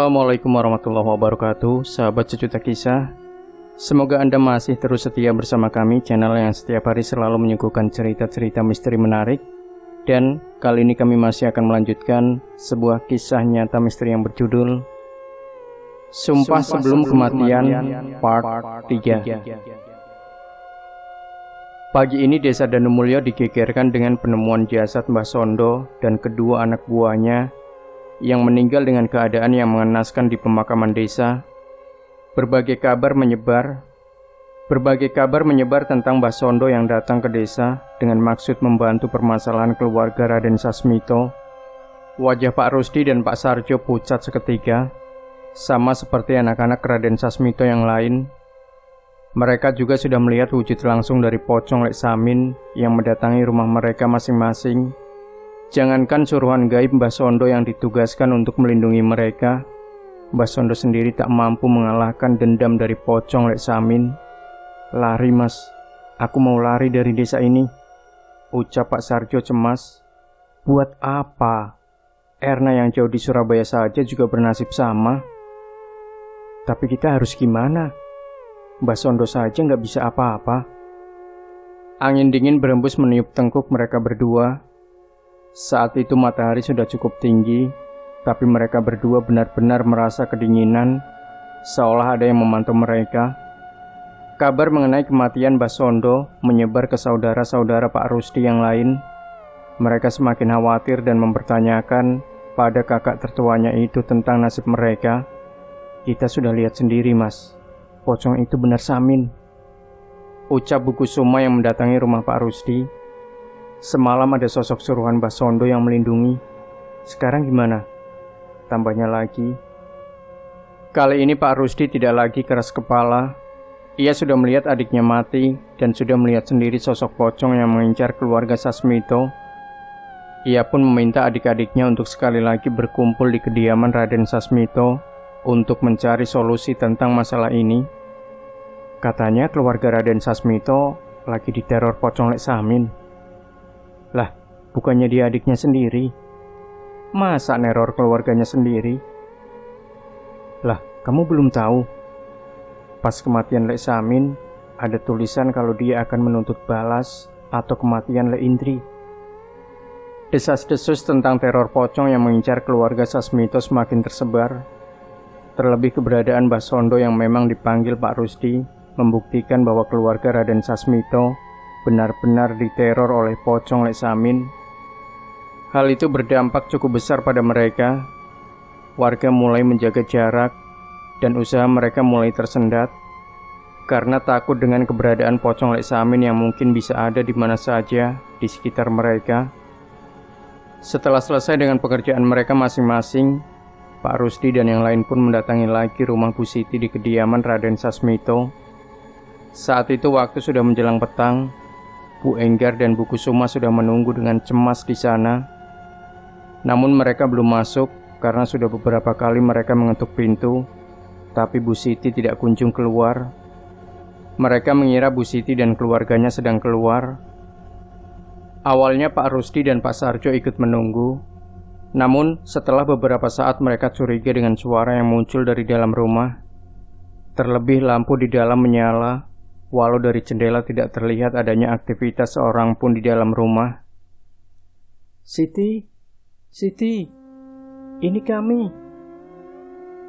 Assalamualaikum warahmatullahi wabarakatuh, sahabat sejuta kisah. Semoga Anda masih terus setia bersama kami, channel yang setiap hari selalu menyuguhkan cerita-cerita misteri menarik. Dan kali ini kami masih akan melanjutkan sebuah kisah nyata misteri yang berjudul Sumpah Sebelum Kematian Part 3. Pagi ini desa Danumulyo digegerkan dengan penemuan jasad Mbah Sondo dan kedua anak buahnya yang meninggal dengan keadaan yang mengenaskan di pemakaman desa. Berbagai kabar menyebar tentang Mbah Sondo yang datang ke desa dengan maksud membantu permasalahan keluarga Raden Sasmito. Wajah Pak Rusdi dan Pak Sarjo pucat seketika, sama seperti anak-anak Raden Sasmito yang lain. Mereka juga sudah melihat wujud langsung dari pocong Lek Samin yang mendatangi rumah mereka masing-masing. Jangankan suruhan gaib Mbah Sondo yang ditugaskan untuk melindungi mereka, Mbah Sondo sendiri tak mampu mengalahkan dendam dari pocong Lek Samin. "Lari mas, aku mau lari dari desa ini," ucap Pak Sarjo cemas. "Buat apa? Erna yang jauh di Surabaya saja juga bernasib sama. Tapi kita harus gimana? Mbah Sondo saja nggak bisa apa-apa." Angin dingin berembus meniup tengkuk mereka berdua. Saat itu matahari sudah cukup tinggi, tapi mereka berdua benar-benar merasa kedinginan, seolah ada yang memantau mereka. Kabar mengenai kematian Mbah Sondo menyebar ke saudara-saudara Pak Rusdi yang lain. Mereka semakin khawatir dan mempertanyakan pada kakak tertuanya itu tentang nasib mereka. "Kita sudah lihat sendiri mas, pocong itu benar Samin," ucap Bu Kusuma yang mendatangi rumah Pak Rusdi. "Semalam ada sosok suruhan Mbah Sondo yang melindungi. Sekarang gimana?" tambahnya lagi. Kali ini Pak Rusdi tidak lagi keras kepala. Ia sudah melihat adiknya mati dan sudah melihat sendiri sosok pocong yang mengincar keluarga Sasmito. Ia pun meminta adik-adiknya untuk sekali lagi berkumpul di kediaman Raden Sasmito untuk mencari solusi tentang masalah ini. Katanya keluarga Raden Sasmito lagi diteror pocong Lek Samin. Lah, bukannya dia adiknya sendiri? Masa neror keluarganya sendiri? Lah, kamu belum tahu? Pas kematian Lek Samin, ada tulisan kalau dia akan menuntut balas atau kematian Lek Indri. Desas-desus tentang teror pocong yang mengincar keluarga Sasmito semakin tersebar. Terlebih keberadaan Mbah Sondo yang memang dipanggil Pak Rusdi membuktikan bahwa keluarga Raden Sasmito benar-benar diteror oleh pocong Lek Samin. Hal itu berdampak cukup besar pada mereka. Warga mulai menjaga jarak dan usaha mereka mulai tersendat karena takut dengan keberadaan pocong Lek Samin yang mungkin bisa ada di mana saja di sekitar mereka. Setelah selesai dengan pekerjaan mereka masing-masing, Pak Rusdi dan yang lain pun mendatangi lagi rumah Bu Siti di kediaman Raden Sasmito. Saat itu waktu sudah menjelang petang. Bu Enggar dan Bu Kusuma sudah menunggu dengan cemas di sana. Namun mereka belum masuk karena sudah beberapa kali mereka mengetuk pintu, tapi Bu Siti tidak kunjung keluar. Mereka mengira Bu Siti dan keluarganya sedang keluar. Awalnya Pak Rusdi dan Pak Sarjo ikut menunggu. Namun setelah beberapa saat mereka curiga dengan suara yang muncul dari dalam rumah. Terlebih lampu di dalam menyala, walau dari jendela tidak terlihat adanya aktivitas seorang pun di dalam rumah. Siti, ini kami,"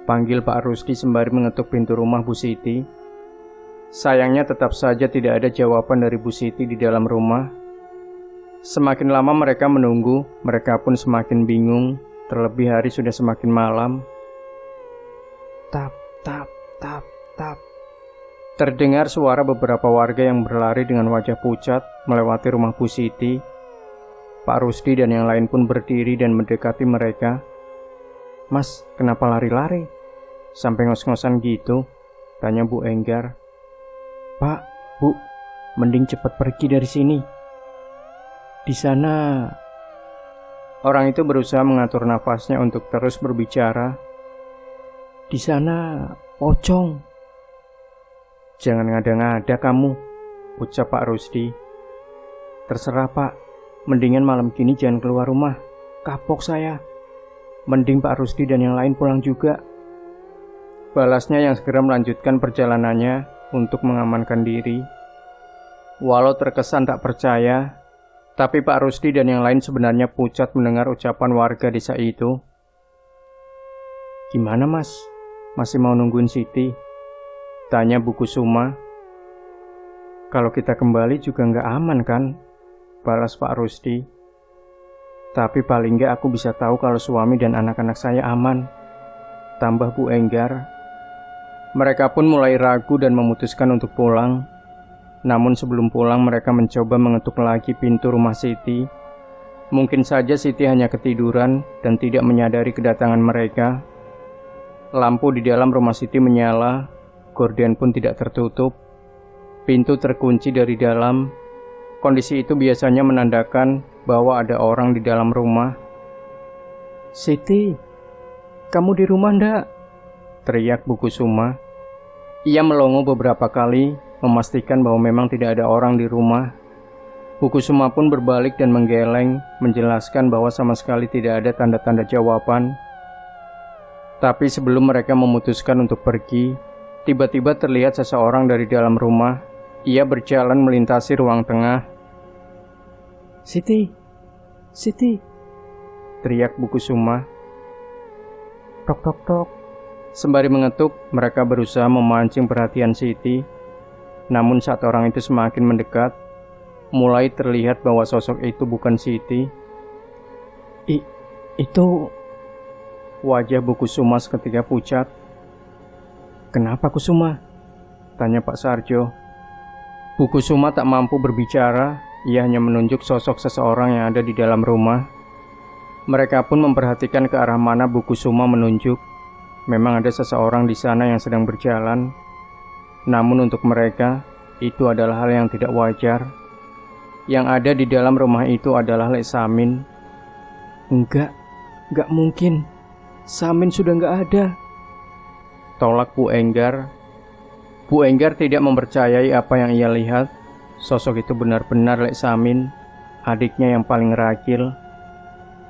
panggil Pak Rusdi sembari mengetuk pintu rumah Bu Siti. Sayangnya tetap saja tidak ada jawaban dari Bu Siti di dalam rumah. Semakin lama mereka menunggu, mereka pun semakin bingung, terlebih hari sudah semakin malam. Tap, tap, tap, tap. Terdengar suara beberapa warga yang berlari dengan wajah pucat melewati rumah Bu Siti. Pak Rusdi dan yang lain pun berdiri dan mendekati mereka. "Mas, kenapa lari-lari? Sampai ngos-ngosan gitu?" tanya Bu Enggar. "Pak, Bu, mending cepat pergi dari sini. Di sana..." Orang itu berusaha mengatur nafasnya untuk terus berbicara. "Di sana pocong." "Jangan ngada-ngada kamu," ucap Pak Rusdi. "Terserah Pak, mendingan malam gini jangan keluar rumah, kapok saya. Mending Pak Rusdi dan yang lain pulang juga," Balasnya yang segera melanjutkan perjalanannya untuk mengamankan diri. Walau terkesan tak percaya, tapi Pak Rusdi dan yang lain sebenarnya pucat mendengar ucapan warga desa itu. "Gimana mas? Masih mau nungguin Siti?" tanya Bu Kusuma. "Kalau kita kembali juga nggak aman kan?" balas Pak Rusdi. "Tapi paling nggak aku bisa tahu kalau suami dan anak-anak saya aman," tambah Bu Enggar. Mereka pun mulai ragu dan memutuskan untuk pulang. Namun sebelum pulang mereka mencoba mengetuk lagi pintu rumah Siti. Mungkin saja Siti hanya ketiduran dan tidak menyadari kedatangan mereka. Lampu di dalam rumah Siti menyala, gorden pun tidak tertutup. Pintu terkunci dari dalam. Kondisi itu biasanya menandakan bahwa ada orang di dalam rumah. "Siti, kamu di rumah ndak?" teriak Bu Kusuma. Ia melongo beberapa kali, memastikan bahwa memang tidak ada orang di rumah. Bu Kusuma pun berbalik dan menggeleng, menjelaskan bahwa sama sekali tidak ada tanda-tanda jawaban. Tapi sebelum mereka memutuskan untuk pergi, tiba-tiba terlihat seseorang dari dalam rumah. Ia berjalan melintasi ruang tengah. "Siti, Siti!" teriak Bu Kusuma. "Tok tok tok." Sembari mengetuk, mereka berusaha memancing perhatian Siti. Namun saat orang itu semakin mendekat, mulai terlihat bahwa sosok itu bukan Siti. Itu..." Wajah Bu Kusuma seketika pucat. "Kenapa Kusuma?" tanya Pak Sarjo. Bu Kusuma tak mampu berbicara, ia hanya menunjuk sosok seseorang yang ada di dalam rumah. Mereka pun memperhatikan ke arah mana Bu Kusuma menunjuk. Memang ada seseorang di sana yang sedang berjalan. Namun untuk mereka, itu adalah hal yang tidak wajar. Yang ada di dalam rumah itu adalah Lek Samin. Enggak mungkin. Samin sudah enggak ada," tolak Bu Enggar. Bu Enggar tidak mempercayai apa yang ia lihat. Sosok itu benar-benar Lek Samin, adiknya yang paling ragil.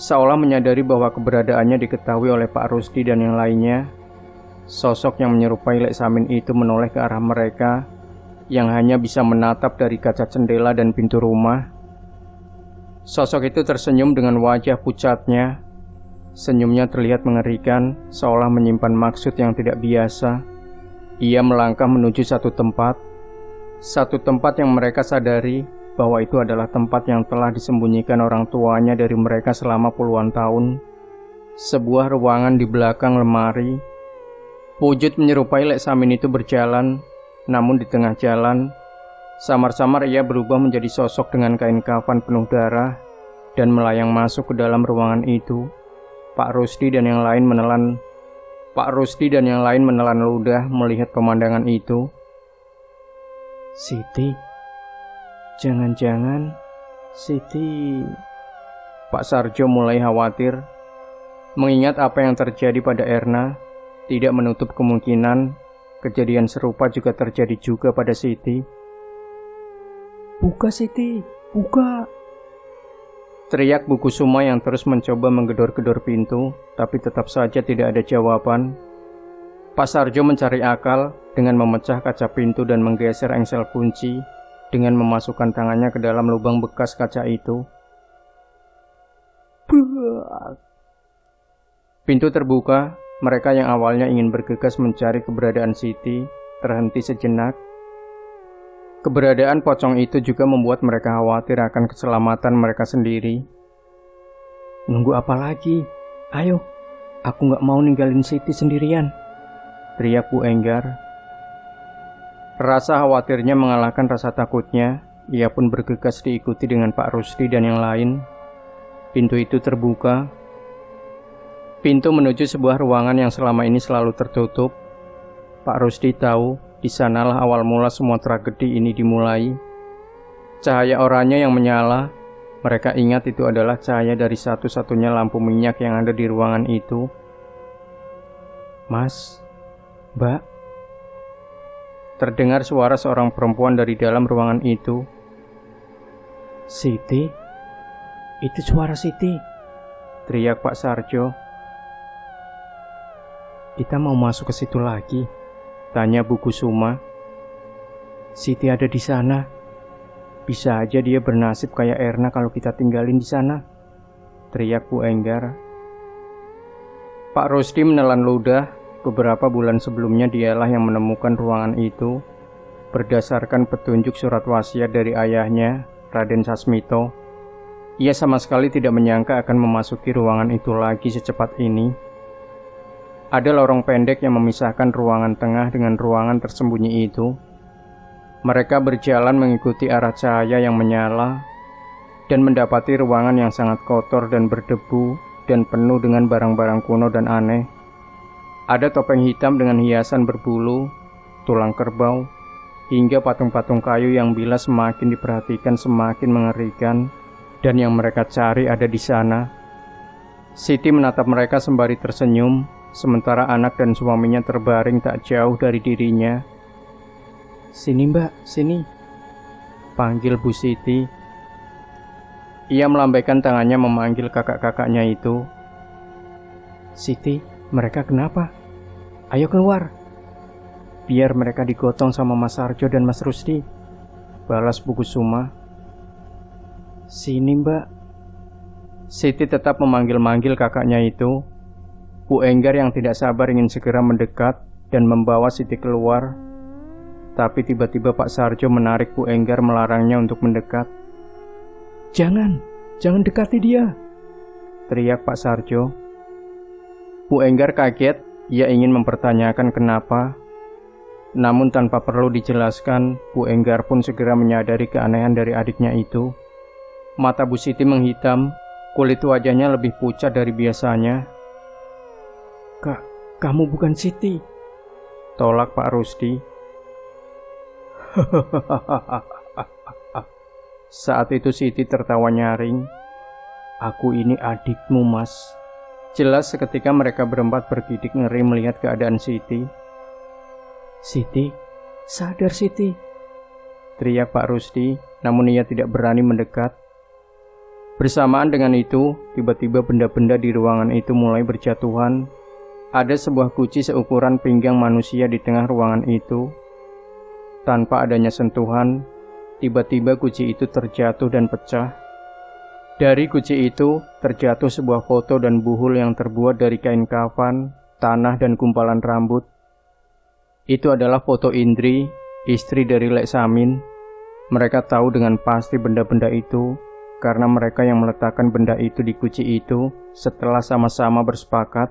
Seolah menyadari bahwa keberadaannya diketahui oleh Pak Rusdi dan yang lainnya. Sosok yang menyerupai Lek Samin itu menoleh ke arah mereka, yang hanya bisa menatap dari kaca jendela dan pintu rumah. Sosok itu tersenyum dengan wajah pucatnya. Senyumnya terlihat mengerikan, seolah menyimpan maksud yang tidak biasa. Ia melangkah menuju satu tempat yang mereka sadari bahwa itu adalah tempat yang telah disembunyikan orang tuanya dari mereka selama puluhan tahun. Sebuah ruangan di belakang lemari. Wujud menyerupai Lek Samin itu berjalan, namun di tengah jalan, samar-samar ia berubah menjadi sosok dengan kain kafan penuh darah dan melayang masuk ke dalam ruangan itu. Pak Rusdi dan yang lain menelan ludah melihat pemandangan itu. "Siti, jangan-jangan Siti..." Pak Sarjo mulai khawatir. Mengingat apa yang terjadi pada Erna, tidak menutup kemungkinan kejadian serupa juga terjadi juga pada Siti. "Buka Siti, buka!" teriak Bu Kusuma yang terus mencoba menggedor-gedor pintu, tapi tetap saja tidak ada jawaban. Pak Sarjo mencari akal dengan memecah kaca pintu dan menggeser engsel kunci dengan memasukkan tangannya ke dalam lubang bekas kaca itu. Buak! Pintu terbuka. Mereka yang awalnya ingin bergegas mencari keberadaan Siti terhenti sejenak. Keberadaan pocong itu juga membuat mereka khawatir akan keselamatan mereka sendiri. "Nunggu apa lagi? Ayo, aku gak mau ninggalin Siti sendirian," teriak Bu Enggar. Rasa khawatirnya mengalahkan rasa takutnya. Ia pun bergegas diikuti dengan Pak Rusdi dan yang lain. Pintu itu terbuka. Pintu menuju sebuah ruangan yang selama ini selalu tertutup. Pak Rusdi tahu di sanalah awal mula semua tragedi ini dimulai. Cahaya oranye yang menyala. Mereka ingat itu adalah cahaya dari satu-satunya lampu minyak yang ada di ruangan itu. "Mas, Mbak," terdengar suara seorang perempuan dari dalam ruangan itu. "Siti, itu suara Siti," teriak Pak Sarjo. Kita mau masuk ke situ lagi? Tanya Bu Kusuma. Siti ada di sana. Bisa aja dia bernasib kayak Erna kalau kita tinggalin di sana, teriak Bu Enggar. Pak Rusdi menelan ludah. Beberapa bulan sebelumnya dialah yang menemukan ruangan itu berdasarkan petunjuk surat wasiat dari ayahnya, Raden Sasmito. Ia sama sekali tidak menyangka akan memasuki ruangan itu lagi secepat ini. Ada lorong pendek yang memisahkan ruangan tengah dengan ruangan tersembunyi itu. Mereka berjalan mengikuti arah cahaya yang menyala dan mendapati ruangan yang sangat kotor dan berdebu dan penuh dengan barang-barang kuno dan aneh. Ada topeng hitam dengan hiasan berbulu, tulang kerbau, hingga patung-patung kayu yang bila semakin diperhatikan semakin mengerikan, dan yang mereka cari ada di sana. Siti menatap mereka sembari tersenyum, sementara anak dan suaminya terbaring tak jauh dari dirinya. "Sini Mbak, sini," panggil Bu Siti. Ia melambaikan tangannya memanggil kakak-kakaknya itu. "Siti, mereka kenapa? Ayo keluar. Biar mereka digotong sama Mas Sarjo dan Mas Rusdi," balas Bu Kusuma. "Sini Mbak." Siti tetap memanggil-manggil kakaknya itu. Bu Enggar yang tidak sabar ingin segera mendekat dan membawa Siti keluar. Tapi tiba-tiba Pak Sarjo menarik Bu Enggar melarangnya untuk mendekat. Jangan dekati dia," teriak Pak Sarjo. Bu Enggar kaget. Ia ingin mempertanyakan kenapa. Namun tanpa perlu dijelaskan, Bu Enggar pun segera menyadari keanehan dari adiknya itu. Mata Bu Siti menghitam, kulit wajahnya lebih pucat dari biasanya. "Kak, kamu bukan Siti," tolak Pak Rusdi. Saat itu Siti tertawa nyaring. "Aku ini adikmu, Mas." Jelas seketika mereka berempat bergidik ngeri melihat keadaan Siti. "Siti, sadar Siti," teriak Pak Rusdi, namun ia tidak berani mendekat. Bersamaan dengan itu, tiba-tiba benda-benda di ruangan itu mulai berjatuhan. Ada sebuah guci seukuran pinggang manusia di tengah ruangan itu. Tanpa adanya sentuhan, tiba-tiba guci itu terjatuh dan pecah. Dari guci itu terjatuh sebuah foto dan buhul yang terbuat dari kain kafan, tanah dan gumpalan rambut. Itu adalah foto Indri, istri dari Lek Samin. Mereka tahu dengan pasti benda-benda itu karena mereka yang meletakkan benda itu di guci itu setelah sama-sama bersepakat.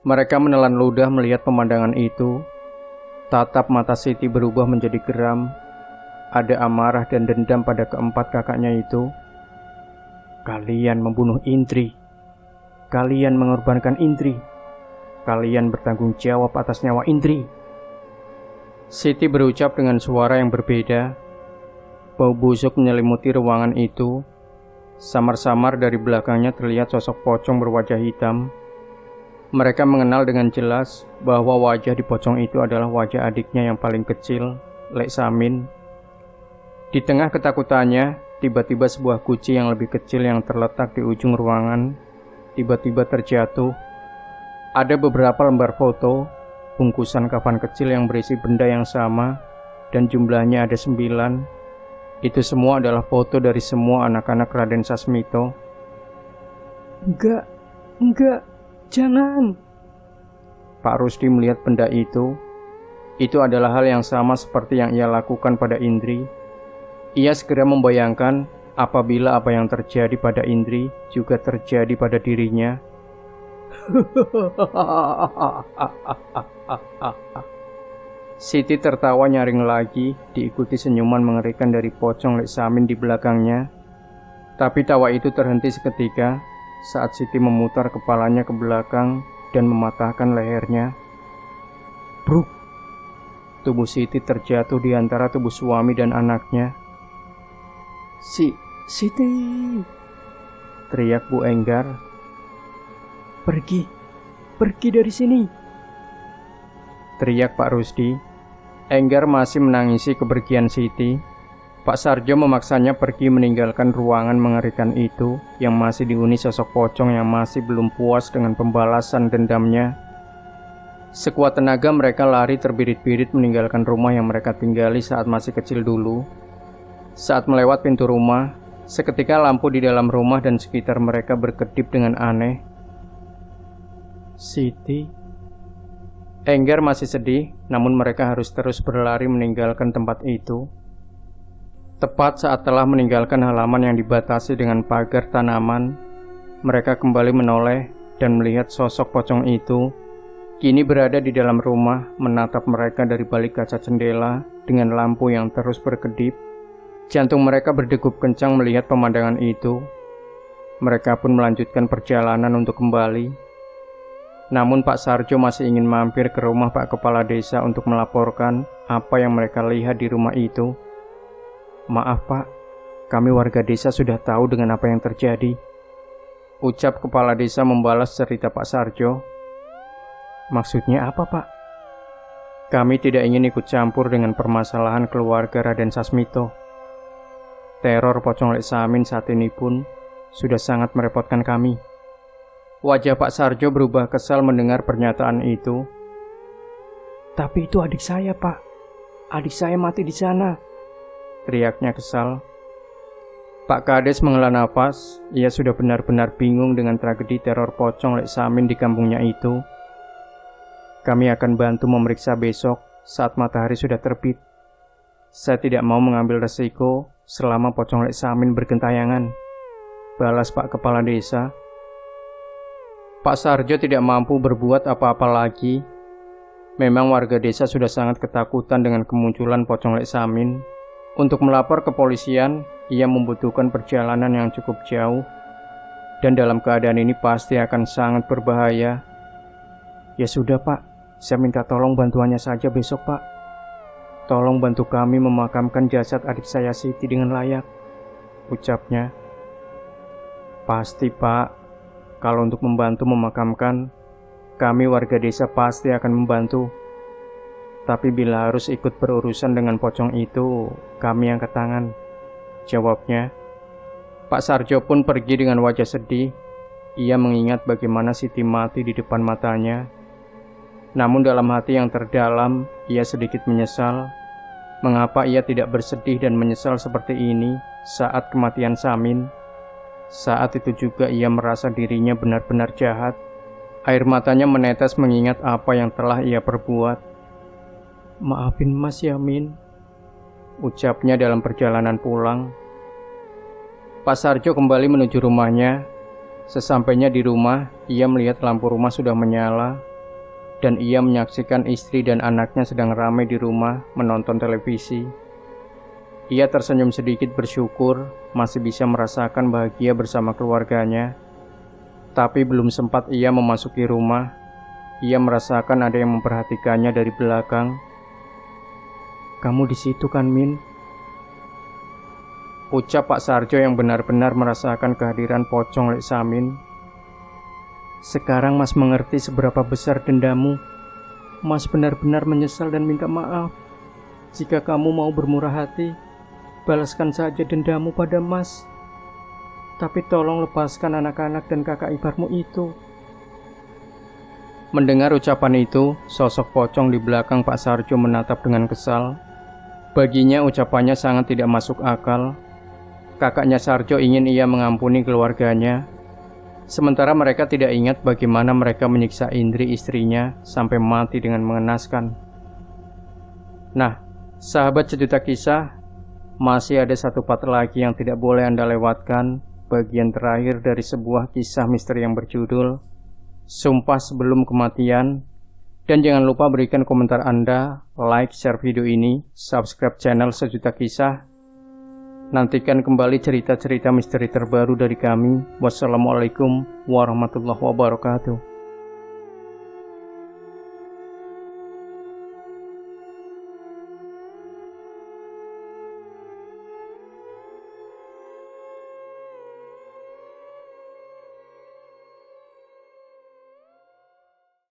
Mereka menelan ludah melihat pemandangan itu. Tatap mata Siti berubah menjadi geram. Ada amarah dan dendam pada keempat kakaknya itu. "Kalian membunuh Indri. Kalian mengorbankan Indri. Kalian bertanggung jawab atas nyawa Indri." Siti berucap dengan suara yang berbeda. Bau busuk menyelimuti ruangan itu. Samar-samar dari belakangnya terlihat sosok pocong berwajah hitam. Mereka mengenal dengan jelas bahwa wajah di pocong itu adalah wajah adiknya yang paling kecil, Lek Samin. Di tengah ketakutannya, tiba-tiba sebuah guci yang lebih kecil yang terletak di ujung ruangan tiba-tiba terjatuh. Ada beberapa lembar foto, bungkusan kafan kecil yang berisi benda yang sama, dan jumlahnya ada 9. Itu semua adalah foto dari semua anak-anak Raden Sasmito. Enggak, jangan." Pak Rusdi melihat benda itu. Itu adalah hal yang sama seperti yang ia lakukan pada Indri. Ia segera membayangkan apabila apa yang terjadi pada Indri juga terjadi pada dirinya. Siti tertawa nyaring lagi, diikuti senyuman mengerikan dari pocong Lek Samin di belakangnya. Tapi tawa itu terhenti seketika saat Siti memutar kepalanya ke belakang dan mematahkan lehernya. Bruk! Tubuh Siti terjatuh di antara tubuh suami dan anaknya. Siti! Teriak Bu Enggar. Pergi dari sini! Teriak Pak Rusdi. Enggar masih menangisi kepergian Siti. Pak Sarjo memaksanya pergi meninggalkan ruangan mengerikan itu yang masih dihuni sosok pocong yang masih belum puas dengan pembalasan dendamnya. Sekuat tenaga mereka lari terbirit-birit meninggalkan rumah yang mereka tinggali saat masih kecil dulu. Saat melewat pintu rumah, seketika lampu di dalam rumah dan sekitar mereka berkedip dengan aneh. Siti. Enggar masih sedih, namun mereka harus terus berlari meninggalkan tempat itu. Tepat saat telah meninggalkan halaman yang dibatasi dengan pagar tanaman, mereka kembali menoleh dan melihat sosok pocong itu kini berada di dalam rumah, menatap mereka dari balik kaca jendela dengan lampu yang terus berkedip. Jantung mereka berdegup kencang melihat pemandangan itu. Mereka pun melanjutkan perjalanan untuk kembali. Namun Pak Sarjo masih ingin mampir ke rumah Pak Kepala Desa untuk melaporkan apa yang mereka lihat di rumah itu. Maaf Pak, kami warga desa sudah tahu dengan apa yang terjadi, ucap Kepala Desa membalas cerita Pak Sarjo. Maksudnya apa Pak? Kami tidak ingin ikut campur dengan permasalahan keluarga Raden Sasmito. Teror pocong Lek Samin saat ini pun sudah sangat merepotkan kami. Wajah Pak Sarjo berubah kesal mendengar pernyataan itu. Tapi itu adik saya Pak. Adik saya mati di sana, teriaknya kesal. Pak Kades menghela nafas. Ia sudah benar-benar bingung dengan tragedi teror pocong Lek Samin di kampungnya itu. Kami akan bantu memeriksa besok saat matahari sudah terbit. Saya tidak mau mengambil resiko selama pocong Lek Samin bergentayangan, balas Pak Kepala Desa. Pak Sarjo tidak mampu berbuat apa-apa lagi. Memang warga desa sudah sangat ketakutan dengan kemunculan pocong Lek Samin. Untuk melapor ke polisian, ia membutuhkan perjalanan yang cukup jauh. Dan dalam keadaan ini pasti akan sangat berbahaya. Ya sudah Pak, saya minta tolong bantuannya saja besok Pak. Tolong bantu kami memakamkan jasad adik saya Siti dengan layak, ucapnya. Pasti Pak, kalau untuk membantu memakamkan, kami warga desa pasti akan membantu. Tapi bila harus ikut berurusan dengan pocong itu, kami angkat tangan, jawabnya. Pak Sarjo pun pergi dengan wajah sedih. Ia mengingat bagaimana Siti mati di depan matanya. Namun dalam hati yang terdalam, ia sedikit menyesal. Mengapa ia tidak bersedih dan menyesal seperti ini saat kematian Samin? Saat itu juga ia merasa dirinya benar-benar jahat. Air matanya menetes mengingat apa yang telah ia perbuat. Maafin Mas Yamin, ucapnya dalam perjalanan pulang. Pak Sarjo kembali menuju rumahnya. Sesampainya di rumah, ia melihat lampu rumah sudah menyala. Dan ia menyaksikan istri dan anaknya sedang ramai di rumah menonton televisi. Ia tersenyum sedikit bersyukur masih bisa merasakan bahagia bersama keluarganya. Tapi belum sempat ia memasuki rumah, ia merasakan ada yang memperhatikannya dari belakang. Kamu di situ kan, Min? Ucap Pak Sarjo yang benar-benar merasakan kehadiran pocong Lek Samin. Sekarang Mas mengerti seberapa besar dendamu. Mas benar-benar menyesal dan minta maaf. Jika kamu mau bermurah hati, balaskan saja dendamu pada Mas. Tapi tolong lepaskan anak-anak dan kakak iparmu itu. Mendengar ucapan itu, sosok pocong di belakang Pak Sarjo menatap dengan kesal. Baginya ucapannya sangat tidak masuk akal. Kakaknya Sarjo ingin ia mengampuni keluarganya. Sementara mereka tidak ingat bagaimana mereka menyiksa Indri istrinya sampai mati dengan mengenaskan. Nah, sahabat sejuta kisah, masih ada satu part lagi yang tidak boleh Anda lewatkan. Bagian terakhir dari sebuah kisah misteri yang berjudul Sumpah Sebelum Kematian. Dan jangan lupa berikan komentar Anda, like, share video ini, subscribe channel Sejuta Kisah. Nantikan kembali cerita-cerita misteri terbaru dari kami. Wassalamualaikum warahmatullahi wabarakatuh.